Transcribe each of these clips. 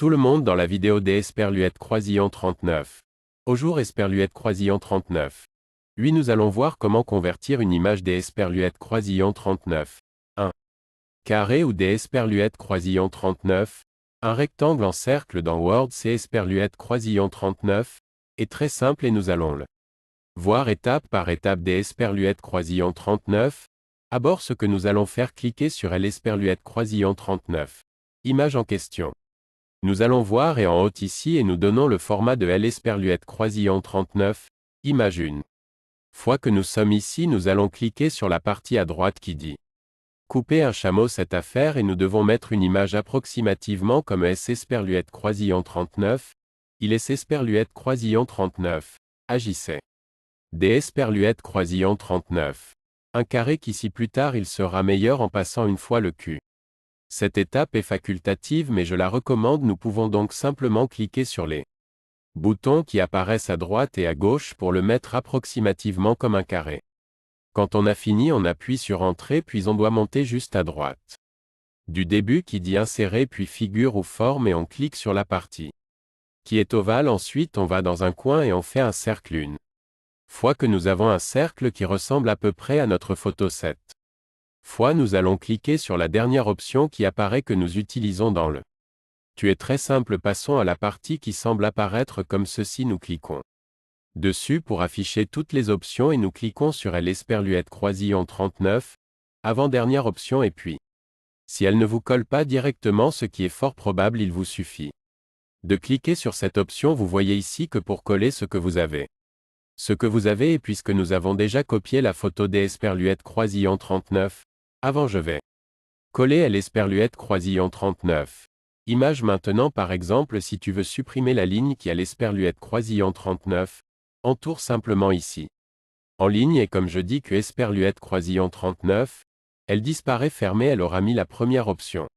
Tout le monde dans la vidéo des Esperluette Croisillon 39. Au jour Esperluette Croisillon 39. Oui, nous allons voir comment convertir une image des Esperluette Croisillon 39. 1. Carré ou des Esperluette Croisillon 39. Un rectangle en cercle dans Word c'est Esperluette Croisillon 39. Est très simple et nous allons le voir étape par étape des Esperluette Croisillon 39. D'abord ce que nous allons faire, cliquer sur Esperluette Croisillon 39. Image en question. Nous allons voir et en haut ici et nous donnons le format de Esperluette Croisillon 39, image 1. Fois que nous sommes ici, nous allons cliquer sur la partie à droite qui dit couper un chameau cette affaire et nous devons mettre une image approximativement comme Esperluette Croisillon 39. Il est Esperluette Croisillon 39. Agissez. Des Esperluette Croisillon 39. Un carré qu'ici plus tard il sera meilleur en passant une fois le cul. Cette étape est facultative mais je la recommande. Nous pouvons donc simplement cliquer sur les boutons qui apparaissent à droite et à gauche pour le mettre approximativement comme un carré. Quand on a fini, on appuie sur Entrée puis on doit monter juste à droite du début qui dit Insérer puis Figure ou Forme et on clique sur la partie qui est ovale. Ensuite on va dans un coin et on fait un cercle une fois que nous avons un cercle qui ressemble à peu près à notre photo 7. Fois nous allons cliquer sur la dernière option qui apparaît que nous utilisons dans le Tu es très simple. Passons à la partie qui semble apparaître comme ceci. Nous cliquons dessus pour afficher toutes les options et nous cliquons sur Esperluette Croisillon 39, avant-dernière option et puis si elle ne vous colle pas directement, ce qui est fort probable, il vous suffit de cliquer sur cette option. Vous voyez ici que pour coller ce que vous avez et puisque nous avons déjà copié la photo des Esperluette Croisillon 39, avant je vais coller Esperluette Croisillon 39. Image maintenant par exemple si tu veux supprimer la ligne qui a l'Esperluette Croisillon 39, entoure simplement ici en ligne et comme je dis que Esperluette Croisillon 39, elle disparaît fermée. Elle aura mis la première option.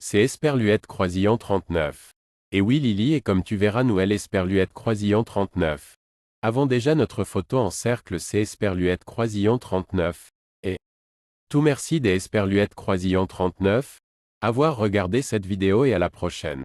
C'est Esperluette Croisillon 39. Et oui Lily, et comme tu verras nous Esperluette Croisillon 39. Avons déjà notre photo en cercle, c'est Esperluette Croisillon 39. Et tout merci des Esperluette Croisillon 39. Avoir regardé cette vidéo et à la prochaine.